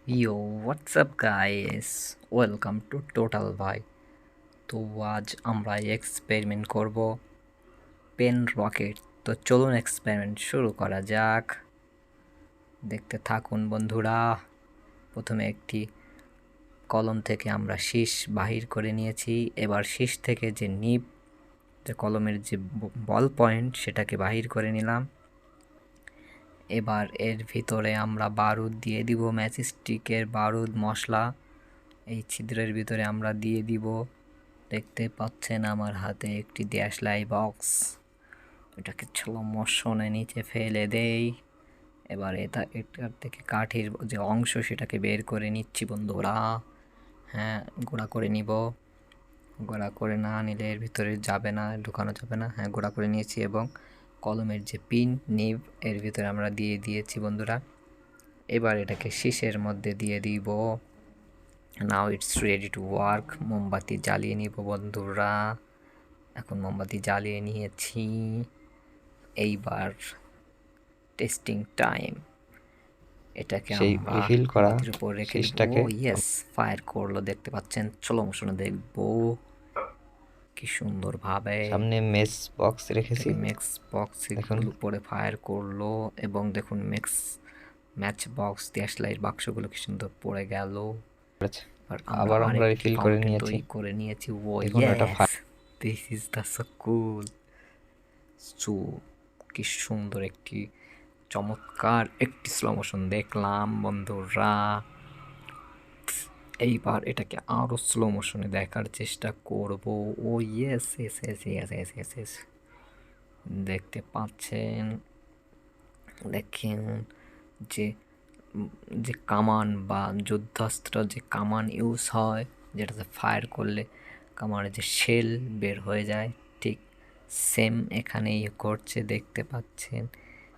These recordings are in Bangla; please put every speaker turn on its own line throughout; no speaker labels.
Yo WhatsApp guys, welcome to total ভাই। তো আজ আমরা এক্সপেরিমেন্ট করব পেন রকেট। তো চলুন এক্সপেরিমেন্ট শুরু করা যাক। দেখতে থাকুন বন্ধুরা। প্রথমে একটি কলম থেকে আমরা শীষ বাহির করে নিয়েছি। এবার শীষ থেকে যে নিব, যে কলমের যে বল পয়েন্ট, সেটাকে বাহির করে নিলাম। এবার এর ভিতরে আমরা বারুদ দিয়ে দিব, ম্যাচস্টিকের বারুদ মশলা এই ছিদ্রের ভিতরে আমরা দিয়ে দিব। দেখতে পাচ্ছেন আমার হাতে একটি দেশলাই বক্স, এটাকে স্লো মোশনে নিচে ফেলে দেই। এবার এটার থেকে কাঠির যে অংশ সেটাকে বের করে নিচ্ছি বন্ধুরা। হ্যাঁ, গুঁড়া করে নিব। গুঁড়া করে না নিলে এর ভিতরে যাবে না, ঢুকানো যাবে না। হ্যাঁ, গুঁড়া করে নিয়েছি এবং কলমের যে পিন নিব এর ভিতরে আমরা দিয়ে দিয়েছি বন্ধুরা। এবার এটাকে শীষের মধ্যে দিয়ে দিব। Now it's ready to work. মোমবাতি জ্বালিয়ে নিব বন্ধুরা। এখন মোমবাতি জ্বালিয়ে নিয়েছি। এইবার টেস্টিং টাইম। এটাকে
সেই
আমরা
রিফিল করা
মোমবাতির উপর রেখে দিব।
শীষটাকে
ইয়েস, ফায়ার করলো, দেখতে পাচ্ছেন। স্লো মোশনে দেখবো কি সুন্দর ভাবে।
সামনে মেস বক্স রেখেছি,
এটাকে ম্যাক্স বক্সের
দেখুন।
উপরে ফায়ার করলো এবং দেখুন ম্যাচ বক্স দেশলাইয়ের বাক্সগুলো কি সুন্দর পড়ে গেল। আমরা
আবার আমরা
আরেকটি
রিফিল করে
ফাউন্টেন
নিয়েছি,
তৈরি করে নিয়েছি। ও
দেখুন এটা
yes, this is the so cool. So কি সুন্দর একটি চমৎকার একটি স্লো মোশন দেখলাম বন্ধুরা। এইবার এটাকে আরো স্লো মোশনে দেখার চেষ্টা করব। Oh yes yes yes yes yes yes yes, দেখতে পাচ্ছেন। দেখেন যে যে কামান বা যুদ্ধাস্ত্র যে কামান ইউজ হয়, যেটাতে ফায়ার করলে কামানের যে শেল বের হয়ে যায়, ঠিক সেম এখানেই ঘটছে। দেখতে পাচ্ছেন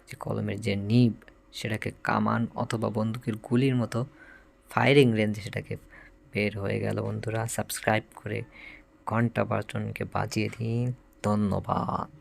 যে কলমের যে নিব সেটাকে কামান অথবা বন্দুকের গুলির মতো ফায়ারিং রেঞ্জে সেটাকে বের হয়ে গেল বন্ধুরা। সাবস্ক্রাইব করে ঘন্টা বাটনকে বাজিয়ে দিন। ধন্যবাদ।